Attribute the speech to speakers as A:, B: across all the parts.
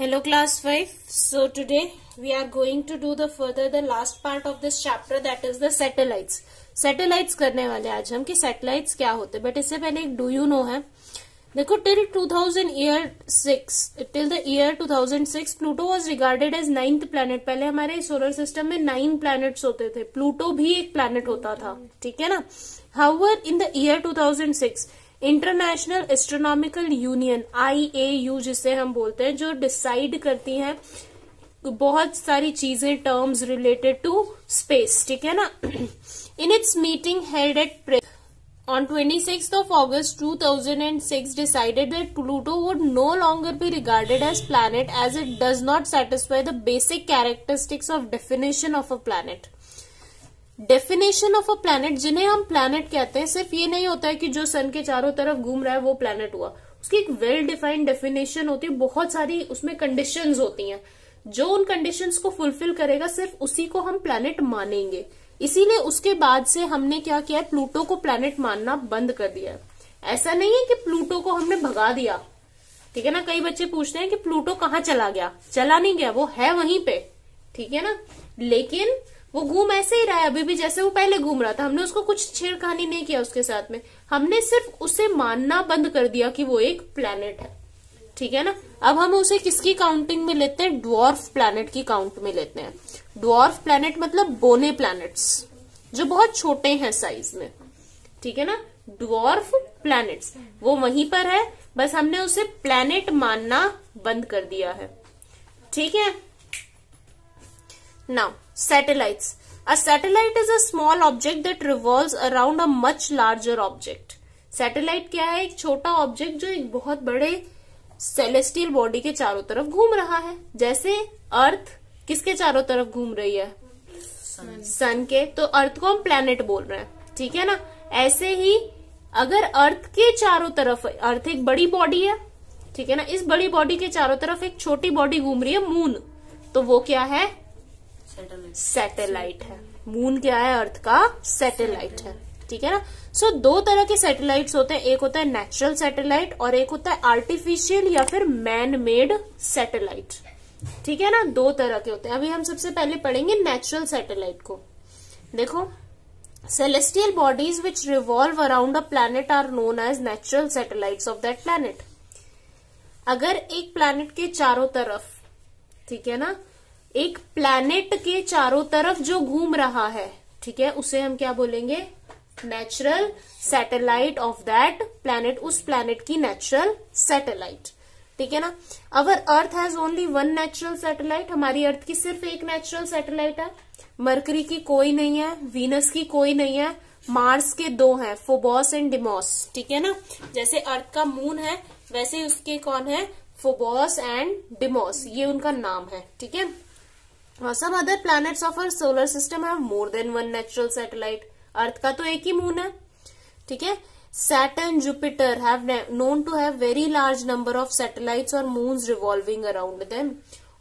A: Hello class 5. So today we are going to do the last part of this chapter, that is the satellites. Satellites करने वाले आज हम कि satellites क्या होते हैं, बट इससे पहले एक do you know है. देखो till the year 2006 Pluto was regarded as 9th planet. पहले हमारे सोलर सिस्टम में 9 planets होते थे, प्लूटो भी एक planet होता था, ठीक है ना. However, in the year 2006 international astronomical union IAU जिसे हम बोलते हैं, जो डिसाइड करती हैं बहुत सारी चीजें, टर्म्स रिलेटेड टू स्पेस, ठीक है ना. In its meeting held at on 26th of August 2006 decided that Pluto would no longer be regarded as planet as it does not satisfy the basic characteristics of definition of a planet. Definition of a planet, जिन्हें हम planet कहते हैं, सिर्फ ये नहीं होता है कि जो सन के चारों तरफ घूम रहा है वो प्लैनेट हुआ. उसकी एक वेल डिफाइंड डेफिनेशन होती है, बहुत सारी उसमें कंडीशंस होती हैं. जो उन कंडीशंस को फुलफिल करेगा सिर्फ उसी को हम प्लैनेट मानेंगे. इसीलिए उसके बाद से हमने क्या किया है, प्लूटो को प्लैनेट मानना बंद कर दिया है. ऐसा नहीं है कि प्लूटो को हमने भगा दिया, ठीक है ना. कई बच्चे पूछते हैं कि प्लूटो कहाँ चला गया. चला नहीं गया, वो है वहीं पे, ठीक है ना. लेकिन वो घूम ऐसे ही रहा है अभी भी, जैसे वो पहले घूम रहा था. हमने उसको कुछ छेड़खानी नहीं किया उसके साथ में, हमने सिर्फ उसे मानना बंद कर दिया कि वो एक प्लैनेट है, ठीक है ना. अब हम उसे किसकी काउंटिंग में लेते हैं, ड्वार्फ प्लैनेट की काउंट में लेते हैं. ड्वार्फ प्लैनेट मतलब बोने प्लैनेट्स, जो बहुत छोटे हैं साइज में, ठीक है ना. ड्वार्फ प्लैनेट्स वो वहीं पर है, बस हमने उसे प्लैनेट मानना बंद कर दिया है, ठीक है. Now, satellites. A satellite is a small object that revolves around a much larger object. Satellite क्या है, एक छोटा ऑब्जेक्ट जो एक बहुत बड़े सेलेस्टियल बॉडी के चारों तरफ घूम रहा है. जैसे अर्थ किसके चारों तरफ घूम रही है, सन के, तो अर्थ को हम प्लैनेट बोल रहे हैं, ठीक है ना. ऐसे ही अगर अर्थ के चारों तरफ, अर्थ एक बड़ी बॉडी है, ठीक है ना, इस बड़ी बॉडी के चारों तरफ एक छोटी बॉडी घूम रही है, मून, तो वो क्या है, सैटेलाइट है. मून क्या है, अर्थ का सैटेलाइट है, ठीक है ना. सो दो तरह के सैटेलाइट्स होते हैं, एक होता है नेचुरल सैटेलाइट और एक होता है आर्टिफिशियल या फिर मैन मेड सैटेलाइट, ठीक है ना. दो तरह के होते हैं. अभी हम सबसे पहले पढ़ेंगे नेचुरल सैटेलाइट को. देखो, celestial bodies which revolve around a planet are known as natural satellites of that planet. अगर एक प्लैनेट के चारों तरफ, ठीक है ना, एक प्लैनेट के चारों तरफ जो घूम रहा है, ठीक है, उसे हम क्या बोलेंगे, natural satellite of that planet, उस प्लैनेट की नेचुरल सैटेलाइट, ठीक है ना. Our earth has only one natural satellite. हमारी अर्थ की सिर्फ एक नेचुरल सैटेलाइट है. मरकरी की कोई नहीं है, वीनस की कोई नहीं है, मार्स के दो हैं, फोबॉस एंड डिमॉस, ठीक है ना. जैसे अर्थ का मून है वैसे उसके कौन है, फोबॉस एंड डिमॉस, ये उनका नाम है, ठीक है. Some other planets of our solar system have more than one natural satellite. अर्थ का तो एक ही मून है, ठीक है. Saturn, Jupiter have known to have very large number of satellites or moons revolving around them.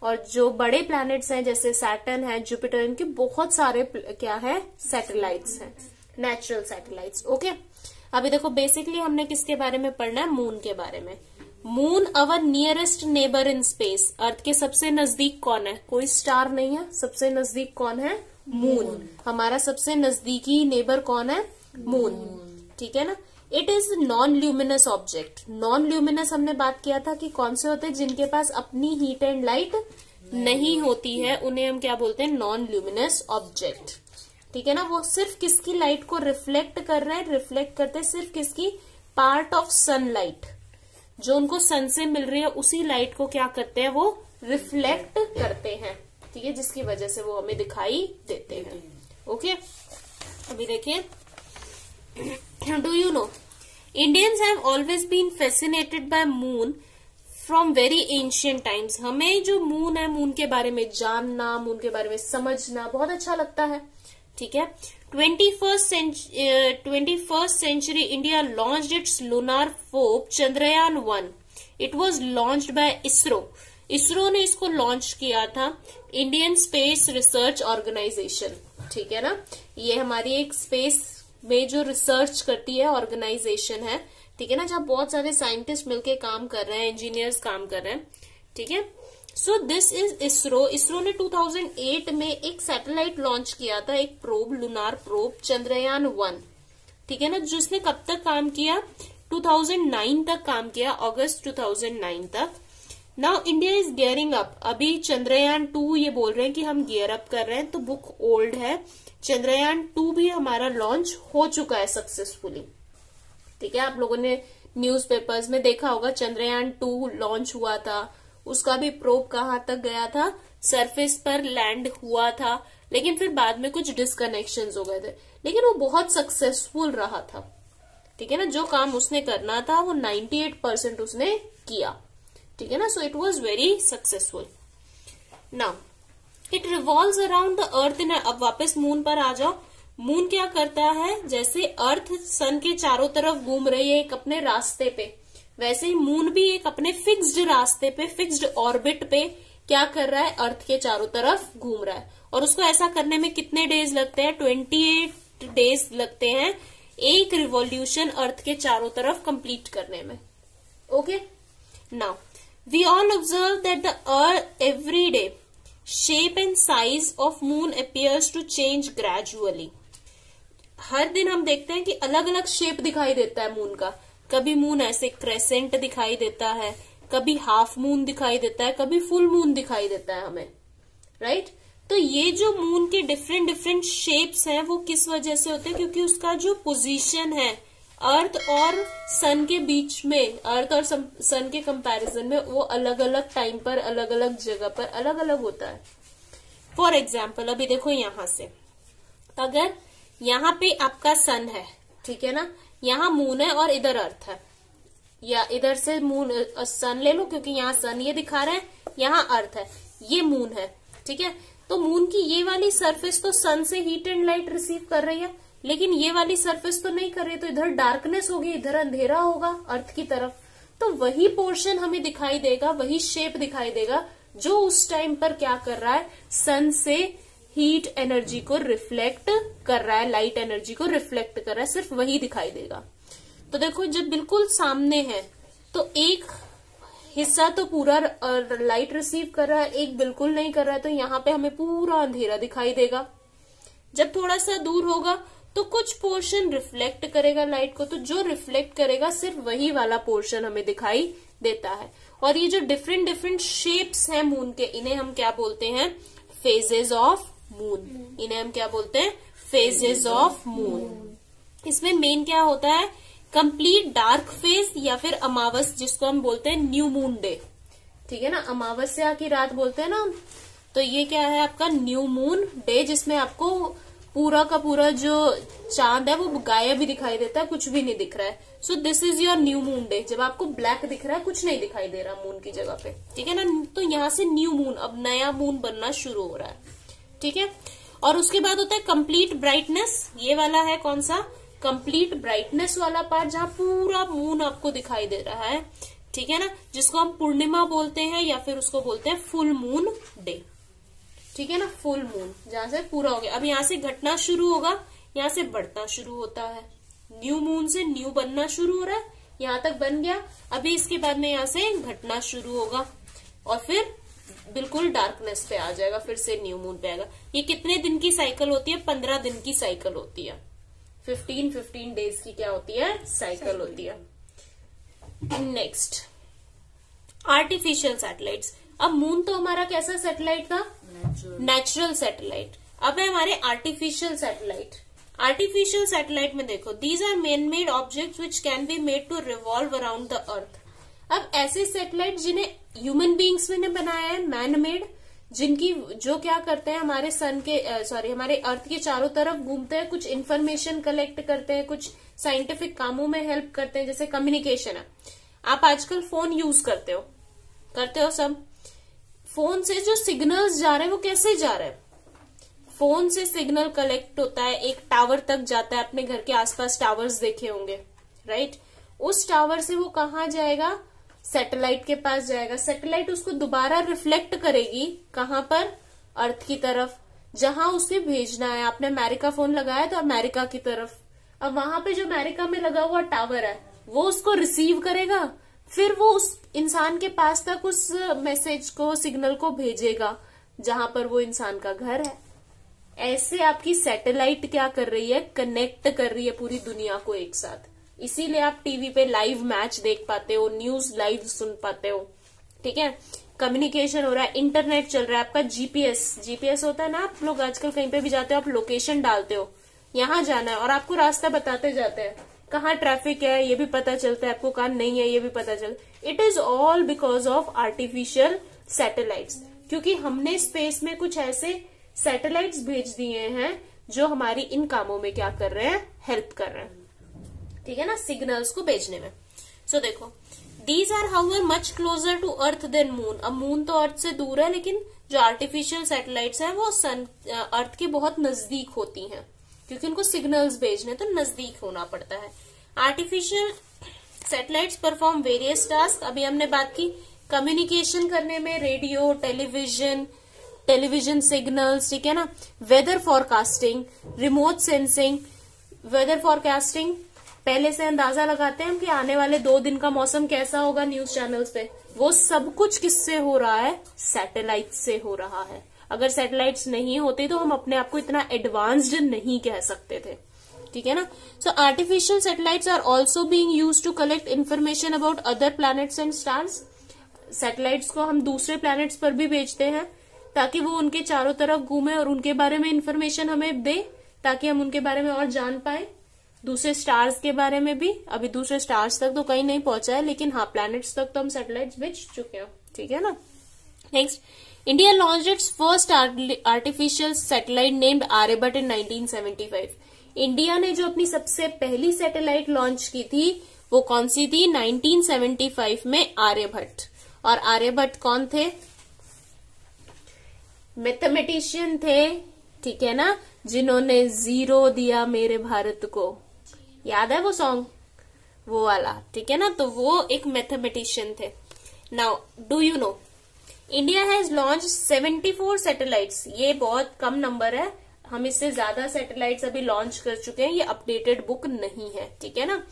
A: और जो बड़े planets हैं जैसे Saturn है, Jupiter, इनके बहुत सारे क्या है, सैटेलाइट्स हैं, नेचुरल सैटेलाइट्स. ओके, अभी देखो बेसिकली हमने किसके बारे में पढ़ना है, मून के बारे में. Moon our nearest neighbour in space. Earth के सबसे नजदीक कौन है, कोई स्टार नहीं है, सबसे नजदीक कौन है, मून. हमारा सबसे नजदीकी नेबर कौन है, मून, ठीक है ना. It is non luminous object. Non luminous हमने बात किया था कि कौन से होते हैं, जिनके पास अपनी हीट एंड लाइट नहीं होती है, उन्हें हम क्या बोलते हैं, नॉन ल्यूमिनस ऑब्जेक्ट, ठीक है ना. वो सिर्फ किसकी लाइट को रिफ्लेक्ट कर रहे हैं, रिफ्लेक्ट करते हैं सिर्फ किसकी, पार्ट ऑफ सनलाइट, जो उनको सन से मिल रही है उसी लाइट को क्या करते हैं, वो रिफ्लेक्ट करते हैं, ठीक है, जिसकी वजह से वो हमें दिखाई देते हैं. ओके, अभी देखिए, do you know Indians have always been fascinated by moon from very ancient times. हमें जो मून है, मून के बारे में जानना, मून के बारे में समझना बहुत अच्छा लगता है, ठीक है. 21st century India launched its lunar probe Chandrayaan-1. It was launched by ISRO. ISRO ने इसको लॉन्च किया था, इंडियन स्पेस रिसर्च ऑर्गेनाइजेशन, ठीक है ना. ये हमारी एक स्पेस में जो रिसर्च करती है ऑर्गेनाइजेशन है, ठीक है ना, जहाँ बहुत सारे साइंटिस्ट मिलके काम कर रहे हैं, इंजीनियर्स काम कर रहे हैं, ठीक है. So this is ISRO. ISRO ने 2008 में एक सैटेलाइट लॉन्च किया था, एक प्रोब, लूनार प्रोब, चंद्रयान 1, ठीक है ना, जिसने कब तक काम किया, 2009 तक काम किया, अगस्त 2009 तक। Now India is gearing up. अभी चंद्रयान 2 ये बोल रहे हैं कि हम गियर अप कर रहे हैं, तो बुक ओल्ड है। चंद्रयान 2 भी हमारा लॉन्च हो चुका है सक्सेसफुली, ठीक है। आप लोगों ने न्यूज़पेपर्स में देखा होगा, चंद्रयान 2 लॉन्च हुआ था, उसका भी प्रोब कहाँ तक गया था, सरफेस पर लैंड हुआ था, लेकिन फिर बाद में कुछ डिस्कनेक्शंस हो गए थे, लेकिन वो बहुत सक्सेसफुल रहा था, ठीक है ना। जो काम उसने करना था वो 98% उसने किया, ठीक है ना। So it was very successful. Now it revolves around the earth in. अब वापस मून पर आ जाओ। मून क्या करता है, जैसे अर्थ सन के चारों तरफ घूम रही है एक अपने रास्ते पे, वैसे ही मून भी एक अपने फिक्स्ड रास्ते पे, फिक्स्ड ऑर्बिट पे क्या कर रहा है, अर्थ के चारों तरफ घूम रहा है। और उसको ऐसा करने में कितने डेज लगते हैं, 28 डेज लगते हैं एक रिवॉल्यूशन अर्थ के चारों तरफ कंप्लीट करने में। Okay, now we all observe that the earth every day shape and size of moon appears to change gradually. हर दिन हम देखते हैं कि अलग अलग शेप दिखाई देता है मून का। कभी मून ऐसे क्रेसेंट दिखाई देता है, कभी हाफ मून दिखाई देता है, कभी फुल मून दिखाई देता है हमें, राइट। तो ये जो मून के डिफरेंट डिफरेंट शेप्स हैं वो किस वजह से होते हैं, क्योंकि उसका जो पोजीशन है अर्थ और सन के बीच में, अर्थ और सन के कंपैरिजन में, वो अलग अलग टाइम पर, अलग अलग जगह पर अलग अलग होता है। फॉर एग्जाम्पल अभी देखो, यहां से अगर यहाँ पे आपका सन है, ठीक है ना, यहाँ मून है और इधर अर्थ है, या इधर से मून सन ले लो, क्योंकि यहाँ सन ये दिखा रहा है, यहाँ अर्थ है, ये मून है, ठीक है। तो मून की ये वाली सरफेस तो सन से हीट एंड लाइट रिसीव कर रही है, लेकिन ये वाली सरफेस तो नहीं कर रही, तो इधर डार्कनेस होगी, इधर अंधेरा होगा अर्थ की तरफ। तो वही पोर्शन हमें दिखाई देगा, वही शेप दिखाई देगा जो उस टाइम पर क्या कर रहा है, सन से हीट एनर्जी को रिफ्लेक्ट कर रहा है, लाइट एनर्जी को रिफ्लेक्ट कर रहा है, सिर्फ वही दिखाई देगा। तो देखो, जब बिल्कुल सामने है तो एक हिस्सा तो पूरा लाइट रिसीव कर रहा है, एक बिल्कुल नहीं कर रहा है, तो यहाँ पे हमें पूरा अंधेरा दिखाई देगा। जब थोड़ा सा दूर होगा तो कुछ पोर्शन रिफ्लेक्ट करेगा लाइट को, तो जो रिफ्लेक्ट करेगा सिर्फ वही वाला पोर्शन हमें दिखाई देता है। और ये जो डिफरेंट डिफरेंट शेप्स हैं मून के, इन्हें हम क्या बोलते हैं, फेजेस ऑफ मून। इन्हें हम क्या बोलते हैं, फेजेस ऑफ मून। इसमें मेन क्या होता है, कंप्लीट डार्क फेज या फिर अमावस, जिसको हम बोलते हैं न्यू मून डे, ठीक है ना, अमावस्या की रात बोलते हैं ना। तो ये क्या है आपका न्यू मून डे, जिसमें आपको पूरा का पूरा जो चांद है वो गायब भी दिखाई देता है, कुछ भी नहीं दिख रहा है। So this is your new moon day, जब आपको ब्लैक दिख रहा है, कुछ नहीं दिखाई दे रहा मून की जगह पे, ठीक है ना। तो यहाँ से न्यू मून, अब नया मून बनना शुरू हो रहा है, ठीक है। और उसके बाद होता है कंप्लीट ब्राइटनेस। ये वाला है कौन सा, कंप्लीट ब्राइटनेस वाला पार्ट, जहाँ पूरा मून आपको दिखाई दे रहा है, ठीक है ना, जिसको हम पूर्णिमा बोलते हैं या फिर उसको बोलते हैं फुल मून डे, ठीक है ना। फुल मून जहां से पूरा हो गया, अब यहाँ से घटना शुरू होगा, यहाँ से बढ़ना शुरू होता है, न्यू मून से न्यू बनना शुरू हो रहा है, यहाँ तक बन गया। अभी इसके बाद में यहाँ से घटना शुरू होगा और फिर बिल्कुल डार्कनेस पे आ जाएगा, फिर से न्यू मून पे आएगा। ये कितने दिन की साइकिल होती है, 15 दिन की साइकिल होती है, 15 डेज की क्या होती है, साइकिल होती है। Next, artificial satellites. अब मून तो हमारा कैसा सैटेलाइट था, नेचुरल सैटेलाइट। अब है हमारे आर्टिफिशियल सैटेलाइट। आर्टिफिशियल सैटेलाइट में देखो, these are man made objects which can be made to revolve around the earth. अब ऐसे सैटेलाइट जिन्हें ह्यूमन बींग्स ने बनाया है, मैन मेड, जिनकी जो क्या करते हैं, हमारे सन के हमारे अर्थ के चारों तरफ घूमते हैं, कुछ इन्फॉर्मेशन कलेक्ट करते हैं, कुछ साइंटिफिक कामों में हेल्प करते हैं, जैसे कम्युनिकेशन है। आप आजकल फोन यूज करते हो सब। फोन से जो सिग्नल्स जा रहे हैं वो कैसे जा रहे हैं, फोन से सिग्नल कलेक्ट होता है, एक टावर तक जाता है, अपने घर के आसपास टावर्स देखे होंगे, राइट। उस टावर से वो कहाँ जाएगा, सैटेलाइट के पास जाएगा। सैटेलाइट उसको दोबारा रिफ्लेक्ट करेगी, कहाँ पर, अर्थ की तरफ, जहां उसे भेजना है। आपने अमेरिका फोन लगाया तो अमेरिका की तरफ, अब वहां पे जो अमेरिका में लगा हुआ टावर है वो उसको रिसीव करेगा, फिर वो उस इंसान के पास तक उस मैसेज को, सिग्नल को भेजेगा जहां पर वो इंसान का घर है। ऐसे आपकी सैटेलाइट क्या कर रही है, कनेक्ट कर रही है पूरी दुनिया को एक साथ। इसीलिए आप टीवी पे लाइव मैच देख पाते हो, न्यूज लाइव सुन पाते हो, ठीक है। कम्युनिकेशन हो रहा है, इंटरनेट चल रहा है, आपका जीपीएस होता है ना, आप लोग आजकल कहीं पे भी जाते हो, आप लोकेशन डालते हो, यहाँ जाना है और आपको रास्ता बताते जाते हैं, कहाँ ट्रैफिक है ये भी पता चलता है आपको, कहाँ नहीं है ये भी पता चलता। It is all because of artificial satellites, क्योंकि हमने स्पेस में कुछ ऐसे सैटेलाइट्स भेज दिए हैं जो हमारी इन कामों में क्या कर रहे हैं, हेल्प कर रहे हैं, ठीक है ना, सिग्नल्स को भेजने में। सो देखो, these are however much closer to earth than moon. अब मून तो अर्थ से दूर है, लेकिन जो आर्टिफिशियल सैटेलाइट्स हैं वो अर्थ के बहुत नजदीक होती हैं, क्योंकि उनको सिग्नल्स भेजने तो नजदीक होना पड़ता है। Artificial satellites perform various task. अभी हमने बात की कम्युनिकेशन करने में, रेडियो, टेलीविजन सिग्नल्स, ठीक है ना, weather forecasting, remote sensing. Weather forecasting पहले से अंदाजा लगाते हैं हम कि आने वाले 2 दिन का मौसम कैसा होगा न्यूज चैनल्स पे। वो सब कुछ किससे हो रहा है, सैटेलाइट से हो रहा है। अगर सैटेलाइट्स नहीं होते तो हम अपने आप को इतना एडवांस्ड नहीं कह सकते थे, ठीक है ना। So artificial satellites are also being used to collect information about other planets and stars. Satellites को हम दूसरे प्लैनेट्स पर भी भेजते हैं ताकि वो उनके चारों तरफ घूमे और उनके बारे में इन्फॉर्मेशन हमें दे, ताकि हम उनके बारे में और जान पाए। दूसरे स्टार्स के बारे में भी, अभी दूसरे स्टार्स तक तो कहीं नहीं पहुंचा है, लेकिन हाँ प्लैनेट्स तक तो हम सैटेलाइट्स भेज चुके हैं, ठीक है ना। Next, India launched its first artificial satellite named Aryabhata in 1975। India ने जो अपनी सबसे पहली सैटेलाइट लॉन्च की थी वो कौन सी थी, 1975 में आर्यभट्ट। और आर्यभट्ट कौन थे, मैथमेटिशियन थे, ठीक है ना, जिन्होंने 0 दिया मेरे भारत को। याद है वो सॉन्ग, वो वाला, ठीक है ना। तो वो एक मैथमेटिशियन थे। Now do you no India has launch 74 satellites. ये बहुत कम नंबर है, हम इससे ज्यादा सैटेलाइट्स अभी लॉन्च कर चुके हैं, ये अपडेटेड बुक नहीं है, ठीक है ना।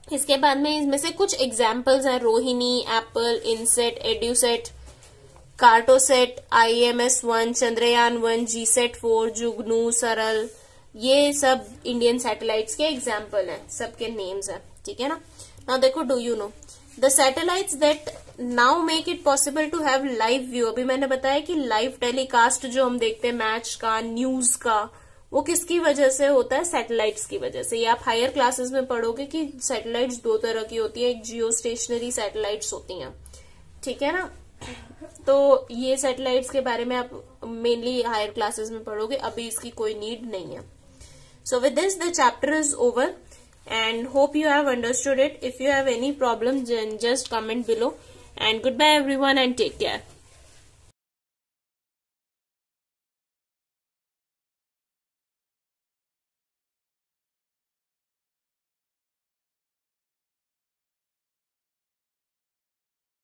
A: इसके बाद में इसमें से कुछ एग्जाम्पल्स हैं, रोहिणी, एप्पल, इनसेट, एड्यूसेट, कार्टोसेट, IMS-1, चंद्रयान-1, GSAT-4, जुगनू, सरल, ये सब इंडियन सैटेलाइट्स के एग्जाम्पल हैं, सबके नेम्स हैं, ठीक है ना। नाउ देखो, do you know the satellites that now make it possible to have live view. अभी मैंने बताया कि लाइव टेलीकास्ट जो हम देखते हैं मैच का, न्यूज का, वो किसकी वजह से होता है, सैटेलाइट्स की वजह से। ये आप हायर क्लासेस में पढ़ोगे कि सैटेलाइट्स 2 तरह की होती है, एक जियो स्टेशनरी सैटेलाइट्स होती हैं, ठीक है ना। तो ये सैटेलाइट्स के बारे में आप मेनली हायर क्लासेस में पढ़ोगे, अभी इसकी कोई नीड नहीं है। So with this the chapter is over and hope you have understood it. If you have any problem, then just comment below, and goodbye everyone and take care.